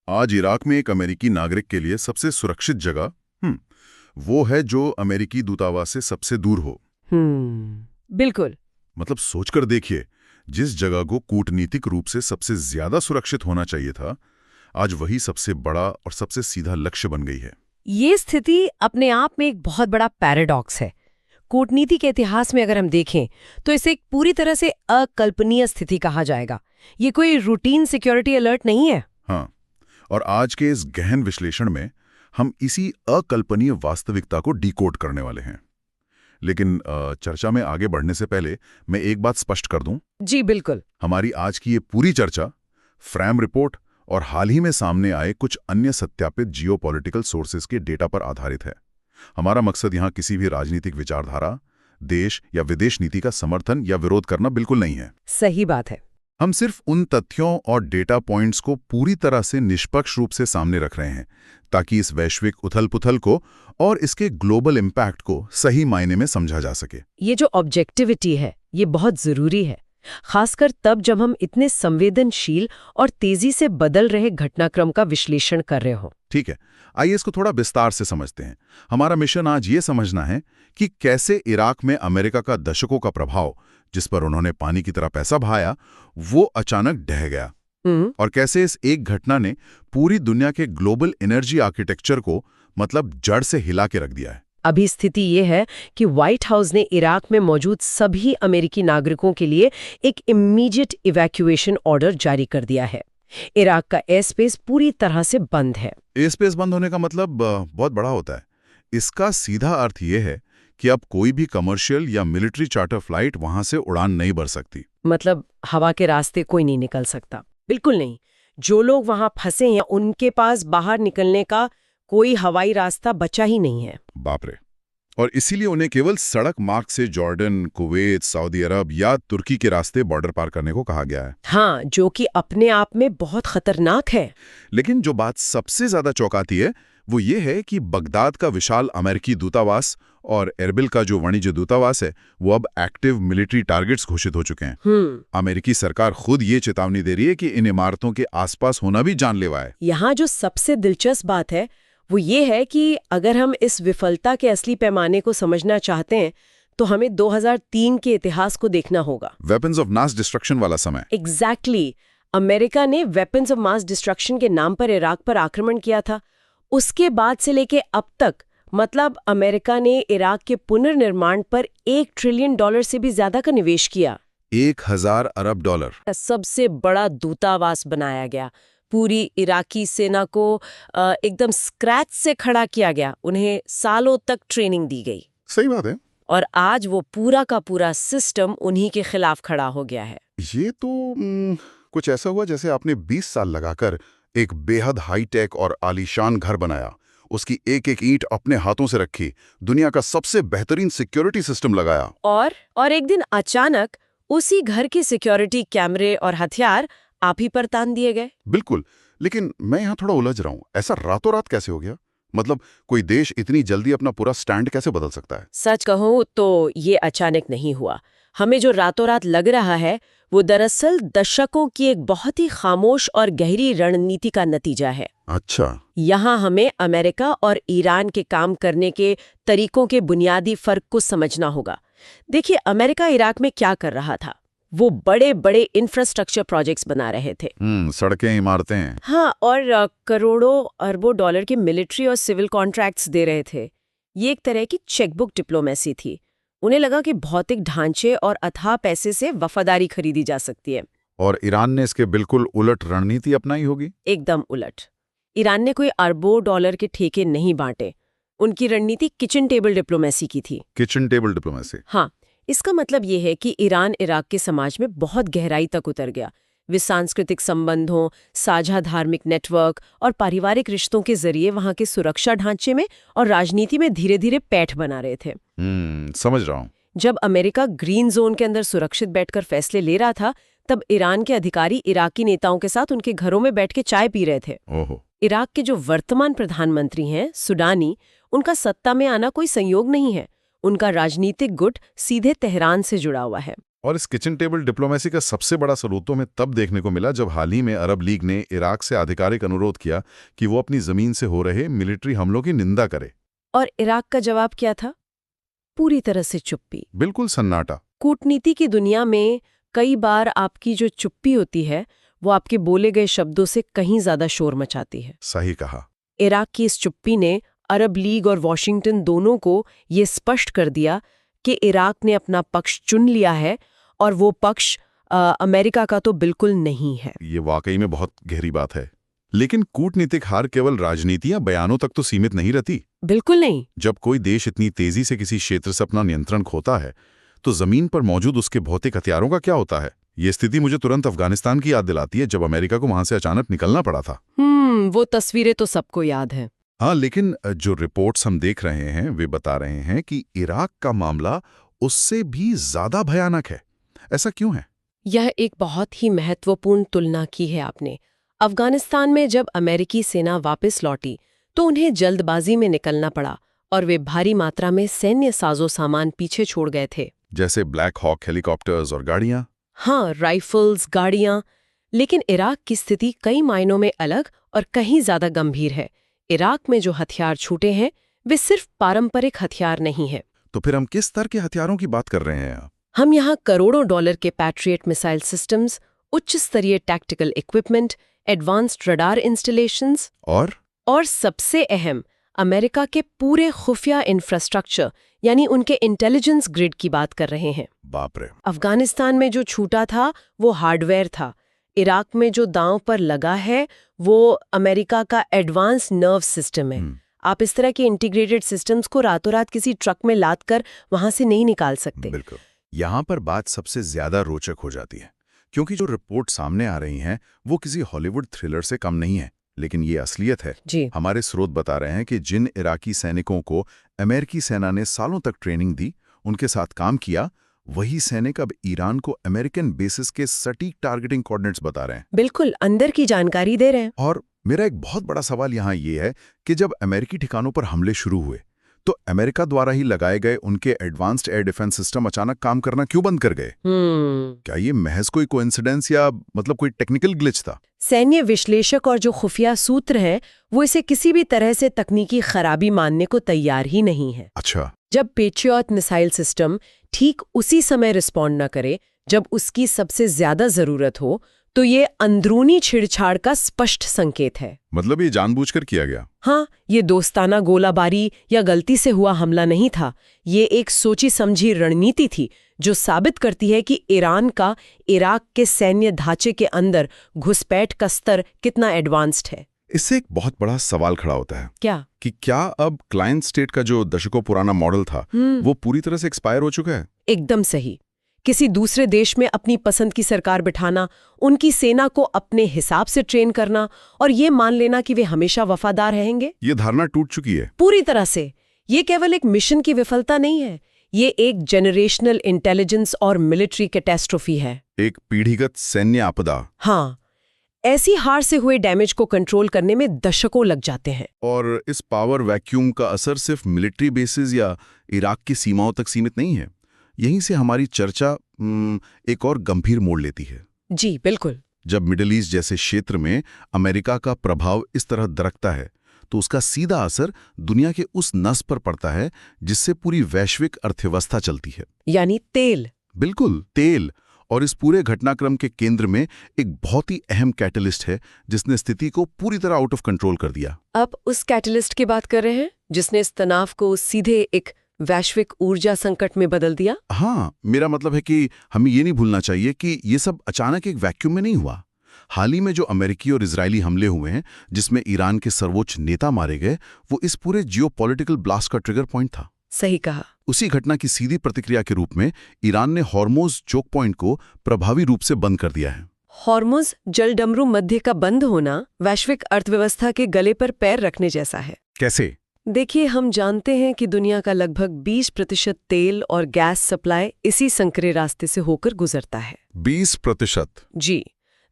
आज इराक में एक अमेरिकी नागरिक के लिए सबसे सुरक्षित जगह वो है जो अमेरिकी दूतावास से सबसे दूर हो। बिल्कुल। मतलब सोचकर देखिए, जिस जगह को कूटनीतिक रूप से सबसे ज्यादा सुरक्षित होना चाहिए था, आज वही सबसे बड़ा और सबसे सीधा लक्ष्य बन गई है। ये स्थिति अपने आप में एक बहुत बड़ा पैराडॉक्स है। कूटनीति के इतिहास में अगर हम देखें तो इसे एक पूरी तरह से अकल्पनीय स्थिति कहा जाएगा। ये कोई रूटीन सिक्योरिटी अलर्ट नहीं है। हाँ, और आज के इस गहन विश्लेषण में हम इसी अकल्पनीय वास्तविकता को डिकोड करने वाले हैं। लेकिन चर्चा में आगे बढ़ने से पहले मैं एक बात स्पष्ट कर दूं। जी बिल्कुल। हमारी आज की ये पूरी चर्चा फ्रैम रिपोर्ट और हाल ही में सामने आए कुछ अन्य सत्यापित जियोपॉलिटिकल सोर्सेज के डेटा पर आधारित है। हमारा मकसद यहाँ किसी भी राजनीतिक विचारधारा, देश या विदेश नीति का समर्थन या विरोध करना बिल्कुल नहीं है। सही बात है। हम सिर्फ उन तथ्यों और डेटा पॉइंट्स को पूरी तरह से निष्पक्ष रूप से सामने रख रहे हैं, ताकि इस वैश्विक उथल-पुथल को और इसके ग्लोबल इम्पैक्ट को सही मायने में समझा जा सके। ये जो ऑब्जेक्टिविटी है, ये बहुत जरूरी है, खासकर तब जब हम इतने संवेदनशील और तेजी से बदल रहे घटनाक्रम का विश्लेषण कर रहे हो। ठीक है, आइए इसको थोड़ा विस्तार से समझते हैं। हमारा मिशन आज ये समझना है कि कैसे इराक में अमेरिका का दशकों का प्रभाव, जिस पर उन्होंने पानी की तरह पैसा बहाया, वो अचानक ढह गया, और कैसे इस एक घटना ने पूरी दुनिया के ग्लोबल एनर्जी आर्किटेक्चर को मतलब जड़ से हिला के रख दिया है। अभी स्थिति ये है कि व्हाइट हाउस ने इराक में मौजूद सभी अमेरिकी नागरिकों के लिए एक इमीडिएट इवैक्यूएशन ऑर्डर जारी कर दिया है। इराक का एयर स्पेस पूरी तरह से बंद है। एयर स्पेस बंद होने का मतलब बहुत बड़ा होता है। इसका सीधा अर्थ ये है कि अब कोई भी कमर्शियल या मिलिट्री चार्टर फ्लाइट वहां से उड़ान नहीं भर सकती। मतलब हवा के रास्ते कोई नहीं निकल सकता। बिल्कुल नहीं। जो लोग वहां फंसे हैं उनके पास बाहर निकलने का कोई हवाई रास्ता बचा ही नहीं है। बाप रे। और इसीलिए उन्हें केवल सड़क मार्ग से जॉर्डन, कुवैत, सऊदी अरब या तुर्की के रास्ते बॉर्डर पार करने को कहा गया है। हाँ, जो कि अपने आप में बहुत खतरनाक है। लेकिन जो बात सबसे ज्यादा चौंकाती है वो ये है कि बगदाद का विशाल अमेरिकी दूतावास और एरबिल का जो वाणिज्य दूतावास है, वो अब एक्टिव मिलिट्री टारगेट्स घोषित हो चुके हैं। अमेरिकी सरकार खुद ये चेतावनी दे रही है कि इन इमारतों के आसपास होना भी जानलेवा है। यहाँ जो सबसे दिलचस्प बात है वो ये है कि अगर हम इस विफलता के असली पैमाने को समझना चाहते हैं तो हमें 2003 के इतिहास को देखना होगा। वेपन्स ऑफ मास डिस्ट्रक्शन वाला समय। एग्जैक्टली। अमेरिका ने वेपन्स ऑफ मास डिस्ट्रक्शन के नाम पर इराक पर आक्रमण किया था। उसके बाद से लेके अब तक मतलब अमेरिका ने इराक के पुनर्निर्माण पर $1 ट्रिलियन से भी ज्यादा का निवेश किया। 1000 अरब डॉलर। सबसे बड़ा दूतावास बनाया गया। पूरी इराकी सेना को एकदम स्क्रैच से खड़ा किया गया। उन्हें सालों तक ट्रेनिंग दी गई। सही बात है। और आज वो पूरा का पूरा सिस्टम उन्हीं के खिलाफ खड़ा हो गया है। ये तो कुछ ऐसा हुआ जैसे आपने 20 साल लगाकर एक बेहद हाईटेक और आलीशान घर बनाया, उसकी एक एक ईंट अपने हाथों से रखी, दुनिया का सबसे बेहतरीन सिक्योरिटी सिस्टम लगाया, और एक दिन अचानक उसी घर के सिक्योरिटी कैमरे और हथियार आप ही पर तान दिए गए। बिल्कुल। लेकिन मैं यहाँ थोड़ा उलझ रहा हूँ, ऐसा रातों रात कैसे हो गया? मतलब कोई देश इतनी जल्दी अपना पूरा स्टैंड कैसे बदल सकता है? सच कहूँ तो ये अचानक नहीं हुआ। हमें जो रातों रात लग रहा है वो दरअसल दशकों की एक बहुत ही खामोश और गहरी रणनीति का नतीजा है। अच्छा। यहाँ हमें अमेरिका और ईरान के काम करने के तरीकों के बुनियादी फर्क को समझना होगा। देखिए, अमेरिका इराक में क्या कर रहा था? वो बड़े बड़े इंफ्रास्ट्रक्चर प्रोजेक्ट्स बना रहे थे। सड़कें, इमारतें। हाँ, और करोड़ों अरबों डॉलर के मिलिट्री और सिविल कॉन्ट्रैक्ट्स दे रहे थे। ये एक तरह की चेकबुक डिप्लोमेसी थी। उन्हें लगा कि भौतिक ढांचे और अथाह पैसे से वफादारी खरीदी जा सकती है। और ईरान ने इसके बिल्कुल उलट रणनीति अपनाई होगी। एकदम उलट। ईरान ने कोई अरबों डॉलर के ठेके नहीं बांटे। उनकी रणनीति किचन टेबल डिप्लोमेसी की थी। Kitchen table diplomacy. हाँ, इसका मतलब ये है कि ईरान इराक के समाज में बहुत गहराई तक उतर गया। वे सांस्कृतिक संबंधों, साझा धार्मिक नेटवर्क और पारिवारिक रिश्तों के जरिए वहां के सुरक्षा ढांचे में और राजनीति में धीरे धीरे पैठ बना रहे थे। समझ रहा हूँ। जब अमेरिका ग्रीन जोन के अंदर सुरक्षित बैठकर फैसले ले रहा था, तब ईरान के अधिकारी इराकी नेताओं के साथ उनके घरों में बैठ के चाय पी रहे थे। ओहो। इराक के जो वर्तमान प्रधानमंत्री हैं, सुडानी, उनका सत्ता में आना कोई संयोग नहीं है। उनका राजनीतिक गुट सीधे तेहरान से जुड़ा हुआ है। और इस किचन टेबल डिप्लोमेसी का सबसे बड़ा सबूत में तब देखने को मिला जब हाल ही में अरब लीग ने इराक से आधिकारिक अनुरोध किया कि वो अपनी जमीन से हो रहे मिलिट्री हमलों की निंदा करे। और इराक का जवाब क्या था? पूरी तरह से चुप्पी। बिल्कुल सन्नाटा। कूटनीति की दुनिया में कई बार आपकी जो चुप्पी होती है वो आपके बोले गए शब्दों से कहीं ज्यादा शोर मचाती है। सही कहा। इराक की इस चुप्पी ने अरब लीग और वॉशिंगटन दोनों को ये स्पष्ट कर दिया कि इराक ने अपना पक्ष चुन लिया है और वो पक्ष अमेरिका का तो बिल्कुल नहीं है। ये वाकई में बहुत गहरी बात है। लेकिन कूटनीतिक हार केवल राजनीति या बयानों तक तो सीमित नहीं रहती। बिल्कुल नहीं। जब कोई देश इतनी तेजी से किसी क्षेत्र से अपना नियंत्रण खोता है तो जमीन पर मौजूद उसके भौतिक हथियारों का क्या होता है? ये स्थिति मुझे तुरंत अफगानिस्तान की याद दिलाती है, जब अमेरिका को वहां से अचानक निकलना पड़ा था। वो तस्वीरें तो सबको याद है। हाँ, लेकिन जो रिपोर्ट्स हम देख रहे हैं वे बता रहे हैं कि इराक का मामला उससे भी ज्यादा भयानक है। ऐसा क्यों है? यह एक बहुत ही महत्वपूर्ण तुलना की है आपने। अफगानिस्तान में जब अमेरिकी सेना वापस लौटी तो उन्हें जल्दबाजी में निकलना पड़ा और वे भारी मात्रा में सैन्य साजो सामान पीछे छोड़ गए थे, जैसे ब्लैक हॉक हेलीकॉप्टर्स और गाड़ियां। हाँ, राइफल्स, गाड़ियां। लेकिन इराक की स्थिति कई मायनों में अलग और कहीं ज्यादा गंभीर है। इराक में जो हथियार छूटे हैं वे सिर्फ पारंपरिक हथियार नहीं है। तो फिर हम किस स्तर के हथियारों की बात कर रहे हैं? हम यहाँ करोड़ों डॉलर के पैट्रियट मिसाइल सिस्टम्स, उच्च स्तरीय tactical equipment, advanced radar installations और सबसे अहम अमेरिका के पूरे खुफिया इंफ्रास्ट्रक्चर यानी उनके इंटेलिजेंस ग्रिड की बात कर रहे हैं। बाप रे। अफगानिस्तान में जो छूटा था वो हार्डवेयर था। इराक में जो दांव पर लगा है वो अमेरिका का एडवांस नर्व सिस्टम है। आप इस तरह के इंटीग्रेटेड सिस्टम्स को रातों रात किसी ट्रक में लाद कर वहां से नहीं निकाल सकते। बिल्कुल। यहाँ पर बात सबसे ज्यादा रोचक हो जाती है, क्योंकि जो रिपोर्ट सामने आ रही हैं वो किसी हॉलीवुड थ्रिलर से कम नहीं है। लेकिन ये असलियत है जी। हमारे स्रोत बता रहे हैं कि जिन इराकी सैनिकों को अमेरिकी सेना ने सालों तक ट्रेनिंग दी, उनके साथ काम किया, वही सैनिक अब ईरान को अमेरिकन बेसिस के सटीक टारगेटिंग कोऑर्डिनेट्स बता रहे हैं। बिल्कुल अंदर की जानकारी दे रहे हैं। और मेरा एक बहुत बड़ा सवाल यहाँ ये है कि जब अमेरिकी ठिकानों पर हमले शुरू हुए तो अमेरिका द्वारा ही लगाए गए उनके एडवांस्ड एयर डिफेंस सिस्टम अचानक काम करना क्यों बंद कर गए? क्या ये महज कोई कोइंसिडेंस या मतलब कोई टेक्निकल ग्लिच था? सैन्य विश्लेषक और जो खुफिया सूत्र हैं वो इसे किसी भी तरह से तकनीकी खराबी मानने को तैयार ही नहीं है। अच्छा। जब पेट्रियट मिसाइल सिस्टम ठीक उसी समय रिस्पॉन्ड न करे जब उसकी सबसे ज्यादा जरूरत हो तो ये अंदरूनी छेड़छाड़ का स्पष्ट संकेत है। मतलब ये जानबूझकर किया गया? हाँ, ये दोस्ताना गोलाबारी या गलती से हुआ हमला नहीं था। ये एक सोची समझी रणनीति थी जो साबित करती है कि ईरान का इराक के सैन्य ढांचे के अंदर घुसपैठ का स्तर कितना एडवांस्ड है। इससे एक बहुत बड़ा सवाल खड़ा होता है। क्या? कि क्या अब क्लाइंट स्टेट का जो दशकों पुराना मॉडल था वो पूरी तरह से एक्सपायर हो चुका है? एकदम सही। किसी दूसरे देश में अपनी पसंद की सरकार बिठाना, उनकी सेना को अपने हिसाब से ट्रेन करना और ये मान लेना कि वे हमेशा वफादार रहेंगे, ये धारणा टूट चुकी है पूरी तरह से। ये केवल एक मिशन की विफलता नहीं है, ये एक जेनरेशनल इंटेलिजेंस और मिलिट्री कैटेस्ट्रोफी है, एक पीढ़ीगत सैन्य आपदा। हाँ, ऐसी हार से हुए डैमेज को कंट्रोल करने में दशकों लग जाते हैं। और इस पावर वैक्यूम का असर सिर्फ मिलिट्री बेसिस या इराक की सीमाओं तक सीमित नहीं है। यहीं से हमारी चर्चा एक और गंभीर मोड़ लेती है। जी बिल्कुल। जब मिडिल ईस्ट जैसे क्षेत्र में अमेरिका का प्रभाव इस तरह दरकता है तो उसका सीधा असर दुनिया के उस नस पर पड़ता है जिससे पूरी वैश्विक अर्थव्यवस्था चलती है, यानी तेल। बिल्कुल, तेल। और इस पूरे घटनाक्रम के केंद्र में एक बहुत ही अहम कैटलिस्ट है जिसने स्थिति को पूरी तरह आउट ऑफ कंट्रोल कर दिया। अब उस कैटलिस्ट की बात कर रहे हैं जिसने इस तनाव को सीधे एक वैश्विक ऊर्जा संकट में बदल दिया। हाँ, मेरा मतलब है कि हमें ये नहीं भूलना चाहिए कि ये सब अचानक एक वैक्यूम में नहीं हुआ। हाल ही में जो अमेरिकी और इजरायली हमले हुए हैं जिसमें ईरान के सर्वोच्च नेता मारे गए, वो इस पूरे जियोपॉलिटिकल ब्लास्ट का ट्रिगर पॉइंट था। सही कहा। उसी घटना की सीधी प्रतिक्रिया के रूप में ईरान ने हॉर्मोज चोक पॉइंट को प्रभावी रूप से बंद कर दिया है। हॉर्मोज जलडमरू मध्य का बंद होना वैश्विक अर्थव्यवस्था के गले पर पैर रखने जैसा है। कैसे? देखिए, हम जानते हैं कि दुनिया का लगभग 20% तेल और गैस सप्लाई इसी संकरे रास्ते से होकर गुजरता है। 20%? जी।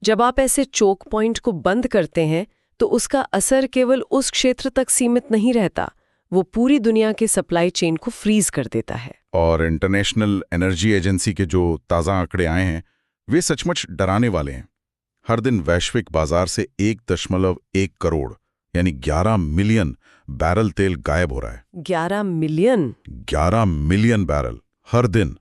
जब आप ऐसे चोक पॉइंट को बंद करते हैं तो उसका असर केवल उस क्षेत्र तक सीमित नहीं रहता, वो पूरी दुनिया के सप्लाई चेन को फ्रीज कर देता है। और इंटरनेशनल एनर्जी एजेंसी के जो ताज़ा आंकड़े आए हैं वे सचमुच डराने वाले हैं। हर दिन वैश्विक बाजार से 1.1 करोड़ यानी 11 मिलियन बैरल तेल गायब हो रहा है। 11 मिलियन? 11 मिलियन बैरल हर दिन।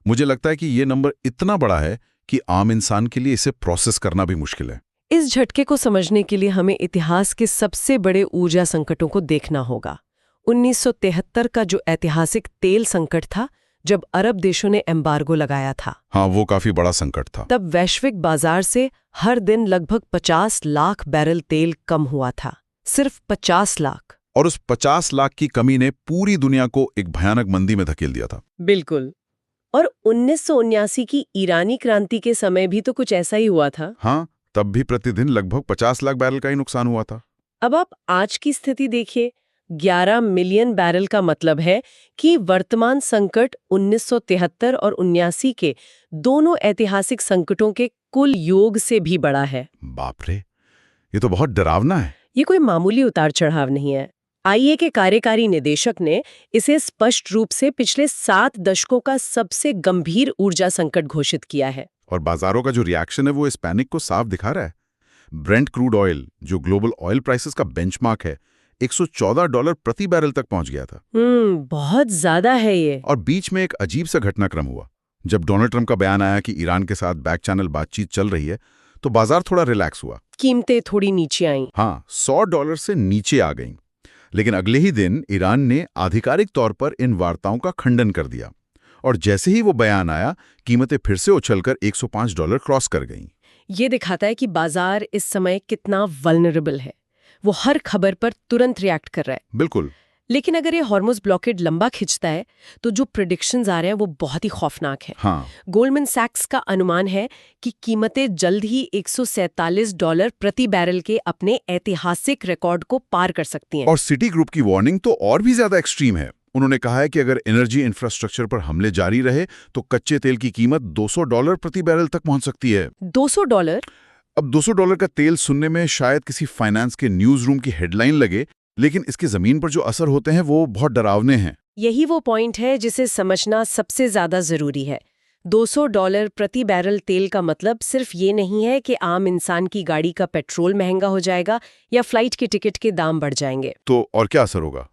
मुझे लगता है कि ये नंबर इतना बड़ा है कि आम इंसान के लिए इसे प्रोसेस करना भी मुश्किल है। इस झटके को समझने के लिए हमें इतिहास के सबसे बड़े ऊर्जा संकटों को देखना होगा। 1973 का जो ऐतिहासिक तेल संकट था, जब अरब देशों ने एम्बार्गो लगाया था। हाँ, वो काफी बड़ा संकट था। तब वैश्विक बाजार से हर दिन लगभग 50 लाख बैरल तेल कम हुआ था। सिर्फ 50 लाख। और उस 50 लाख की कमी ने पूरी दुनिया को एक भयानक मंदी में धकेल दिया था। बिल्कुल। और 1979 की ईरानी क्रांति के समय भी तो कुछ ऐसा ही हुआ था। हाँ, तब भी प्रतिदिन लगभग 50 लाख बैरल का ही नुकसान हुआ था। अब आप आज की स्थिति देखिए। 11 मिलियन बैरल का मतलब है कि वर्तमान संकट 1973 और 79 के दोनों ऐतिहासिक संकटों के कुल योग से भी बड़ा है। बाप रे, ये तो बहुत डरावना है। ये कोई मामूली उतार चढ़ाव नहीं है। आईईए के कार्यकारी निदेशक ने इसे स्पष्ट रूप से पिछले 7 दशकों का सबसे गंभीर ऊर्जा संकट घोषित किया है। और बाजारों का जो रिएक्शन है वो इस पैनिक को साफ दिखा रहा है। ब्रेंट क्रूड ऑयल, जो ग्लोबल ऑयल प्राइसेस का बेंचमार्क है, $114 प्रति बैरल तक पहुंच गया था। बहुत ज्यादा है ये। और बीच में एक अजीब सा घटनाक्रम हुआ। जब डोनाल्ड ट्रंप का बयान आया कि ईरान के साथ बैक चैनल बातचीत चल रही है, तो बाजार थोड़ा रिलैक्स हुआ। कीमतें थोड़ी नीचे आईं। हाँ, $100 से नीचे आ गईं। लेकिन अगले ही दिन ईरान ने आधिकारिक तौर पर इन वार्ताओं का खंडन कर दिया। और जैसे ही वो बयान आया, कीमतें फिर से उछलकर $105 क्रॉस कर गईं। ये दिखाता है कि बाजार इस समय कितना वल्नरेबल है। वो हर खबर पर तुरंत रिएक्ट कर रहा है। बिल्कुल। लेकिन अगर ये हॉर्मुज़ ब्लॉकेड लंबा खिंचता है, तो जो प्रेडिक्शंस आ रहे हैं वो बहुत ही खौफनाक है। हाँ। गोल्डमैन सैक्स का अनुमान है कि कीमतें जल्द ही $147 प्रति बैरल के अपने ऐतिहासिक रिकॉर्ड को पार कर सकती हैं। और सिटी ग्रुप की वार्निंग तो और भी ज्यादा एक्सट्रीम है। उन्होंने कहा है कि अगर एनर्जी इंफ्रास्ट्रक्चर पर हमले जारी रहे तो कच्चे तेल की कीमत $200 प्रति बैरल तक पहुंच सकती है। $200? अब $200 का तेल सुनने में शायद किसी फाइनेंस के न्यूज रूम की हेडलाइन लगे, लेकिन इसके जमीन पर जो असर होते हैं वो बहुत डरावने हैं। यही वो पॉइंट है जिसे समझना सबसे ज्यादा जरूरी है। $200 प्रति बैरल तेल का मतलब सिर्फ ये नहीं है कि आम इंसान की गाड़ी का पेट्रोल महंगा हो जाएगा या फ्लाइट के टिकट के दाम बढ़ जाएंगे। तो और क्या असर होगा?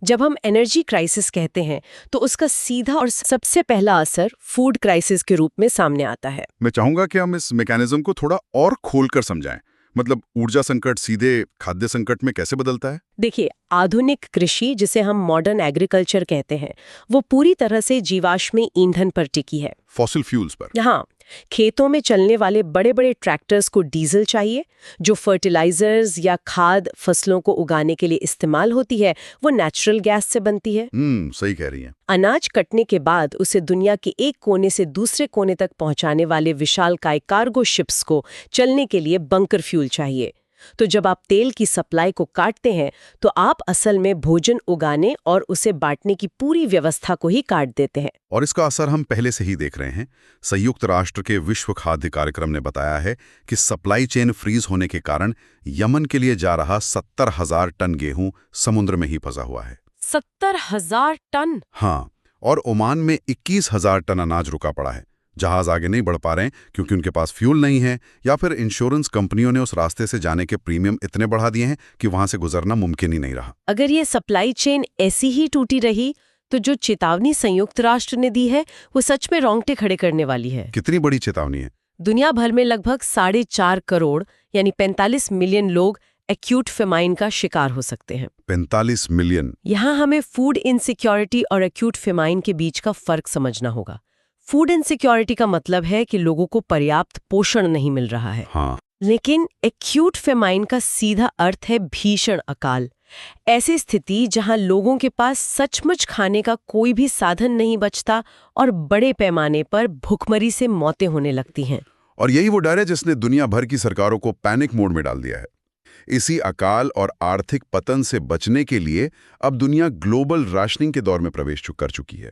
जब हम एनर्जी क्राइसिस कहते हैं तो उसका सीधा और सबसे पहला असर फूड क्राइसिस के रूप में सामने आता है। मैं चाहूंगा कि हम इस मैकेनिज्म को थोड़ा और खोलकर समझाएं। मतलब ऊर्जा संकट सीधे खाद्य संकट में कैसे बदलता है? देखिए, आधुनिक कृषि, जिसे हम मॉडर्न एग्रीकल्चर कहते हैं, वो पूरी तरह से जीवाश्मी ईंधन पर टिकी है। फॉसिल फ्यूल्स पर। हाँ, खेतों में चलने वाले बड़े बड़े ट्रैक्टर्स को डीजल चाहिए। जो फर्टिलाइजर्स या खाद फसलों को उगाने के लिए इस्तेमाल होती है वो नेचुरल गैस से बनती है। सही कह रही हैं। अनाज कटने के बाद उसे दुनिया के एक कोने से दूसरे कोने तक पहुंचाने वाले विशालकाय कार्गो शिप्स को चलने के लिए बंकर फ्यूल चाहिए। तो जब आप तेल की सप्लाई को काटते हैं तो आप असल में भोजन उगाने और उसे बांटने की पूरी व्यवस्था को ही काट देते हैं। और इसका असर हम पहले से ही देख रहे हैं। संयुक्त राष्ट्र के विश्व खाद्य कार्यक्रम ने बताया है कि सप्लाई चेन फ्रीज होने के कारण यमन के लिए जा रहा 70,000 टन गेहूं समुद्र में ही फंसा हुआ है। 70,000 टन? हाँ, और ओमान में 21,000 टन अनाज रुका पड़ा है। जहाज आगे नहीं बढ़ पा रहे हैं क्योंकि उनके पास फ्यूल नहीं है, या फिर इंश्योरेंस कंपनियों ने उस रास्ते से जाने के प्रीमियम इतने बढ़ा दिए हैं कि वहां से गुजरना मुमकिन ही नहीं रहा। अगर ये सप्लाई चेन ऐसी ही टूटी रही तो जो चेतावनी संयुक्त राष्ट्र ने दी है वो सच में रोंगटे खड़े करने वाली है। कितनी बड़ी चेतावनी है? दुनिया भर में लगभग 4.5 करोड़ यानी 45 मिलियन लोग एक्यूट फेमाइन का शिकार हो सकते हैं। 45 मिलियन। यहाँ हमें फूड इनसिक्योरिटी और एक्यूट फेमाइन के बीच का फर्क समझना होगा। फूड इनसिक्योरिटी का मतलब है कि लोगों को पर्याप्त पोषण नहीं मिल रहा है। हाँ। लेकिन एक्यूट फेमाइन का सीधा अर्थ है भीषण अकाल। ऐसी स्थिति जहां लोगों के पास सचमुच खाने का कोई भी साधन नहीं बचता और बड़े पैमाने पर भूखमरी से मौतें होने लगती हैं। और यही वो डर है जिसने दुनिया भर की सरकारों को पैनिक मोड में डाल दिया है। इसी अकाल और आर्थिक पतन से बचने के लिए अब दुनिया ग्लोबल राशनिंग के दौर में प्रवेश कर चुकी है।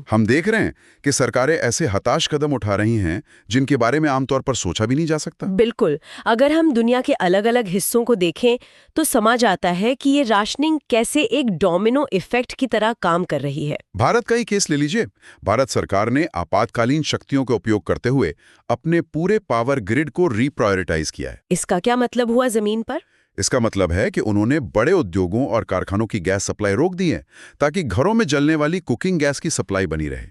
हम देख रहे हैं कि सरकारें ऐसे हताश कदम उठा रही हैं जिनके बारे में आमतौर पर सोचा भी नहीं जा सकता। बिल्कुल। अगर हम दुनिया के अलग अलग हिस्सों को देखें तो समझ आता है कि ये राशनिंग कैसे एक डोमिनो इफेक्ट की तरह काम कर रही है। भारत का ही केस ले लीजिए। भारत सरकार ने आपातकालीन शक्तियों का उपयोग करते हुए अपने पूरे पावर ग्रिड को रीप्रायोरिटाइज किया है। इसका क्या मतलब हुआ जमीन पर? इसका मतलब है कि उन्होंने बड़े उद्योगों और कारखानों की गैस सप्लाई रोक दी है ताकि घरों में जलने वाली कुकिंग गैस की सप्लाई बनी रहे।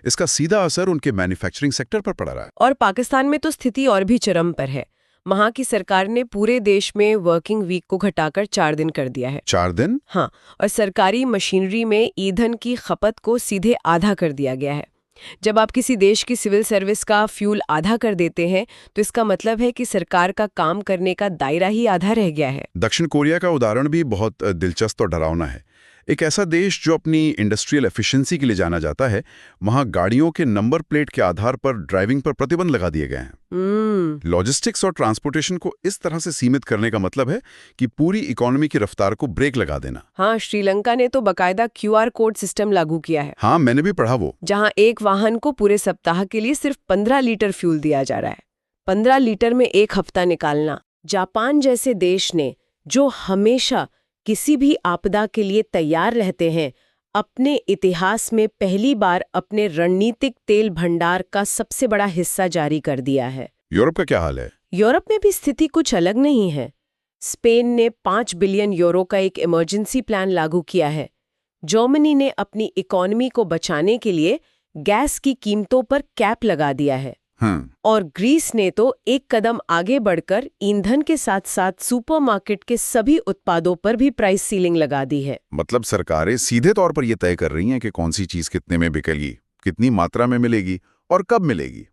इसका सीधा असर उनके मैन्युफैक्चरिंग सेक्टर पर पड़ रहा है। और पाकिस्तान में तो स्थिति और भी चरम पर है। वहां की सरकार ने पूरे देश में वर्किंग वीक को घटाकर 4 दिन कर दिया है। 4 दिन? हाँ, और सरकारी मशीनरी में ईंधन की खपत को सीधे आधा कर दिया गया है। जब आप किसी देश की सिविल सर्विस का फ्यूल आधा कर देते हैं तो इसका मतलब है कि सरकार का काम करने का दायरा ही आधा रह गया है। दक्षिण कोरिया का उदाहरण भी बहुत दिलचस्प और डरावना है। एक ऐसा देश जो अपनी इंडस्ट्रियल एफिशिएंसी के लिए जाना जाता है, वहां गाड़ियों के नंबर प्लेट के आधार पर ड्राइविंग पर प्रतिबंध लगा दिए गए हैं। लॉजिस्टिक्स और ट्रांसपोर्टेशन को इस तरह से सीमित करने का मतलब है कि पूरी इकोनॉमी की रफ्तार को ब्रेक लगा देना। हाँ, श्रीलंका ने तो बकायदा QR कोड सिस्टम लागू किया है। हाँ, मैंने भी पढ़ा वो। जहां एक वाहन को पूरे सप्ताह के लिए सिर्फ 15 लीटर फ्यूल दिया जा रहा है। 15 लीटर में एक हफ्ता निकालना। जापान जैसे देश ने, जो हमेशा किसी भी आपदा के लिए तैयार रहते हैं, अपने इतिहास में पहली बार अपने रणनीतिक तेल भंडार का सबसे बड़ा हिस्सा जारी कर दिया है। यूरोप का क्या हाल है? यूरोप में भी स्थिति कुछ अलग नहीं है। स्पेन ने 5 बिलियन यूरो का एक इमरजेंसी प्लान लागू किया है। जर्मनी ने अपनी इकोनॉमी को बचाने के लिए गैस की कीमतों पर कैप लगा दिया है। और ग्रीस ने तो एक कदम आगे बढ़कर ईंधन के साथ साथ सुपरमार्केट के सभी उत्पादों पर भी प्राइस सीलिंग लगा दी है। मतलब सरकारें सीधे तौर पर यह तय कर रही हैं कि कौन सी चीज कितने में बिकेगी, कितनी मात्रा में मिलेगी और कब मिलेगी।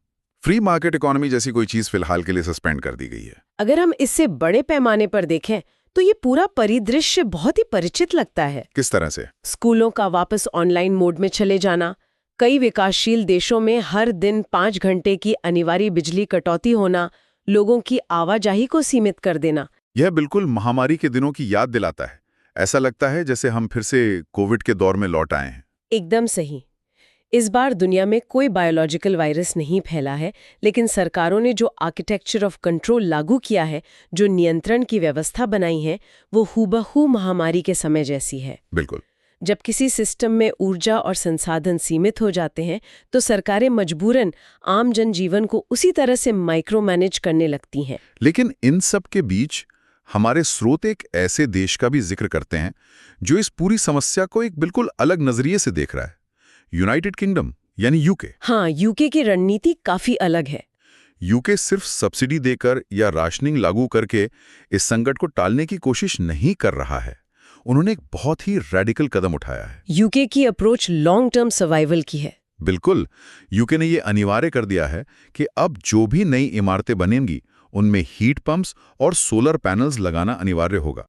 फ्री मार्केट इकोनॉमी जैसी कोई चीज फिलहाल के लिए सस्पेंड कर दी गई है। अगर हम इससे बड़े पैमाने पर देखें तो ये पूरा परिदृश्य बहुत ही परिचित लगता है। किस तरह से? स्कूलों का वापस ऑनलाइन मोड में चले जाना, कई विकासशील देशों में हर दिन 5 घंटे की अनिवार्य बिजली कटौती होना, लोगों की आवाजाही को सीमित कर देना। यह बिल्कुल महामारी के दिनों की याद दिलाता है। ऐसा लगता है जैसे हम फिर से कोविड के दौर में लौट आए हैं। एकदम सही। इस बार दुनिया में कोई बायोलॉजिकल वायरस नहीं फैला है, लेकिन सरकारों ने जो आर्किटेक्चर ऑफ कंट्रोल लागू किया है, जो नियंत्रण की व्यवस्था बनाई है, वो हूबहू महामारी के समय जैसी है। बिल्कुल। जब किसी सिस्टम में ऊर्जा और संसाधन सीमित हो जाते हैं तो सरकारें मजबूरन आम जनजीवन को उसी तरह से माइक्रो मैनेज करने लगती हैं। लेकिन इन सब के बीच हमारे स्रोत एक ऐसे देश का भी जिक्र करते हैं जो इस पूरी समस्या को एक बिल्कुल अलग नजरिए से देख रहा है। यूनाइटेड किंगडम यानी यूके। हाँ, यूके की रणनीति काफी अलग है। यूके सिर्फ सब्सिडी देकर या राशनिंग लागू करके इस संकट को टालने की कोशिश नहीं कर रहा है। उन्होंने एक बहुत ही रेडिकल कदम उठाया है। यूके की अप्रोच लॉन्ग टर्म सर्वाइवल की है। बिल्कुल। यूके ने ये अनिवार्य कर दिया है कि अब जो भी नई इमारतें बनेंगी उनमें हीट पंप्स और सोलर पैनल्स लगाना अनिवार्य होगा।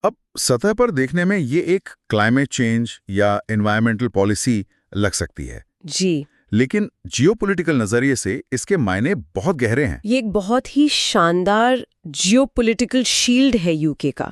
अब सतह पर देखने में ये एक क्लाइमेट चेंज या एनवायरमेंटल पॉलिसी लग सकती है जी, लेकिन जियोपॉलिटिकल नजरिए से इसके मायने बहुत गहरे हैं। ये एक बहुत ही शानदार जियोपॉलिटिकल शील्ड है यूके का।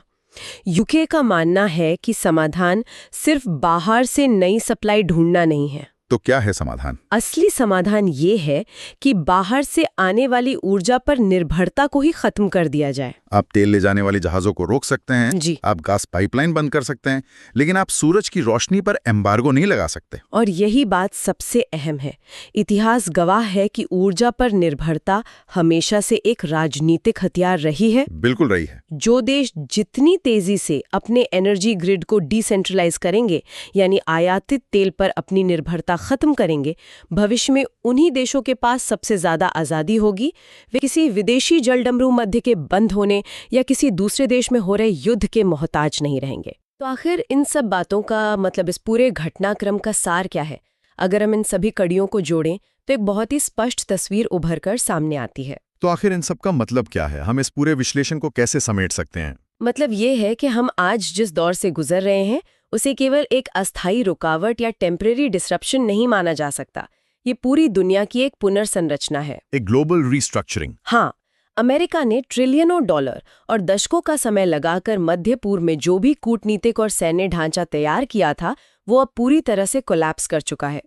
यूके का मानना है कि समाधान सिर्फ बाहर से नई सप्लाई ढूंढना नहीं है। तो क्या है समाधान? असली समाधान ये है कि बाहर से आने वाली ऊर्जा पर निर्भरता को ही खत्म कर दिया जाए। आप तेल ले जाने वाली जहाजों को रोक सकते हैं जी। आप गैस पाइपलाइन बंद कर सकते हैं, लेकिन आप सूरज की रोशनी पर एम्बार्गो नहीं लगा सकते। और यही बात सबसे अहम है। इतिहास गवाह है कि ऊर्जा पर निर्भरता हमेशा से एक राजनीतिक हथियार रही है। बिल्कुल रही है। जो देश जितनी तेजी से अपने एनर्जी ग्रिड को डिसेंट्रलाइज करेंगे, यानी आयातित तेल पर अपनी निर्भरता खत्म करेंगे, भविष्य में उन्हीं देशों के पास सबसे ज्यादा आजादी होगी। वे किसी विदेशी जलडमरू मध्य के बंद होने या किसी दूसरे देश में हो रहे युद्ध के मोहताज नहीं रहेंगे। तो आखिर इन सब बातों का मतलब, इस पूरे घटनाक्रम का सार क्या है? अगर हम इन सभी कड़ियों को जोड़ें तो एक बहुत ही स्पष्ट तस्वीर उभर कर सामने आती है। तो आखिर इन सब का मतलब क्या है? हम इस पूरे विश्लेषण को कैसे समेट सकते हैं? मतलब ये है कि हम आज जिस दौर से गुजर रहे हैं उसे केवल एक अस्थायी रुकावट या टेम्परेरी डिसरप्शन नहीं माना जा सकता। ये पूरी दुनिया की एक पुनर्संरचना है, एक ग्लोबल रीस्ट्रक्चरिंग। हाँ, अमेरिका ने ट्रिलियनों डॉलर और दशकों का समय लगाकर मध्य पूर्व में जो भी कूटनीतिक और सैन्य ढांचा तैयार किया था, वो अब पूरी तरह से कोलैप्स कर चुका है।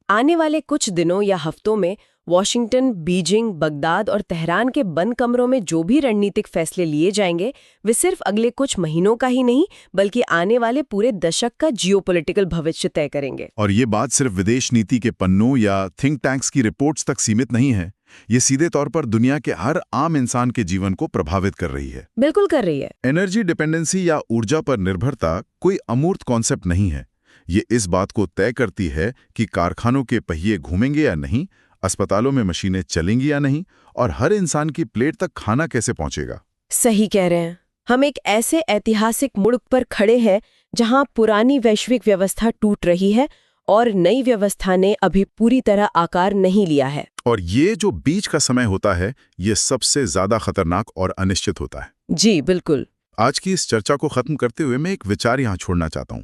आने वाले कुछ दिनों या हफ्तों में वॉशिंगटन, बीजिंग, बगदाद और तेहरान के बंद कमरों में जो भी रणनीतिक फैसले लिए जाएंगे वे सिर्फ अगले कुछ महीनों का ही नहीं बल्कि आने वाले पूरे दशक का जियोपॉलिटिकल भविष्य तय करेंगे। और ये बात सिर्फ विदेश नीति के पन्नों या थिंक टैंक्स की रिपोर्ट्स तक सीमित नहीं है। ये सीधे तौर पर दुनिया के हर आम इंसान के जीवन को प्रभावित कर रही है। बिल्कुल कर रही है। एनर्जी डिपेंडेंसी या ऊर्जा पर निर्भरता कोई अमूर्त कॉन्सेप्ट नहीं है। ये इस बात को तय करती है कि कारखानों के पहिए घूमेंगे या नहीं, अस्पतालों में मशीनें चलेंगी या नहीं, और हर इंसान की प्लेट तक खाना कैसे पहुंचेगा। सही कह रहे हैं। हम एक ऐसे ऐतिहासिक मोड़ पर खड़े हैं जहां पुरानी वैश्विक व्यवस्था टूट रही है और नई व्यवस्था ने अभी पूरी तरह आकार नहीं लिया है। और ये जो बीच का समय होता है, ये सबसे ज्यादा खतरनाक और अनिश्चित होता है। जी बिल्कुल। आज की इस चर्चा को खत्म करते हुए मैं एक विचार यहां छोड़ना चाहता हूं।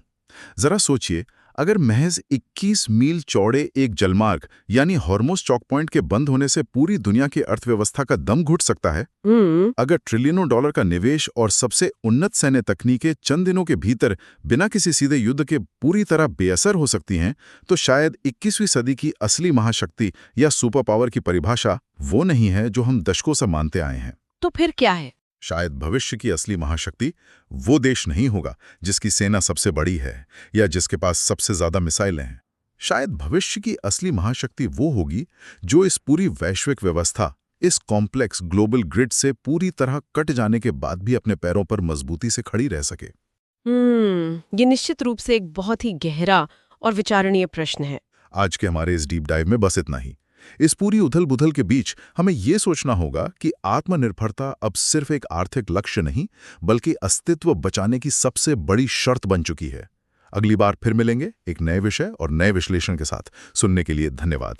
जरा सोचिए, अगर महज 21 मील चौड़े एक जलमार्ग यानी हॉर्मुज़ चॉक पॉइंट के बंद होने से पूरी दुनिया की अर्थव्यवस्था का दम घुट सकता है, अगर ट्रिलियनों डॉलर का निवेश और सबसे उन्नत सैन्य तकनीकें चंद दिनों के भीतर बिना किसी सीधे युद्ध के पूरी तरह बेअसर हो सकती हैं, तो शायद 21वीं सदी की असली महाशक्ति या सुपर पावर की परिभाषा वो नहीं है जो हम दशकों से मानते आए हैं। तो फिर क्या है? शायद भविष्य की असली महाशक्ति वो देश नहीं होगा जिसकी सेना सबसे बड़ी है या जिसके पास सबसे ज्यादा मिसाइलें हैं। शायद भविष्य की असली महाशक्ति वो होगी जो इस पूरी वैश्विक व्यवस्था, इस कॉम्प्लेक्स ग्लोबल ग्रिड से पूरी तरह कट जाने के बाद भी अपने पैरों पर मजबूती से खड़ी रह सके। ये निश्चित रूप से एक बहुत ही गहरा और विचारणीय प्रश्न है। आज के हमारे इस डीप डाइव में बस इतना ही। इस पूरी उथल-पुथल के बीच हमें ये सोचना होगा कि आत्मनिर्भरता अब सिर्फ एक आर्थिक लक्ष्य नहीं, बल्कि अस्तित्व बचाने की सबसे बड़ी शर्त बन चुकी है। अगली बार फिर मिलेंगे एक नए विषय और नए विश्लेषण के साथ। सुनने के लिए धन्यवाद।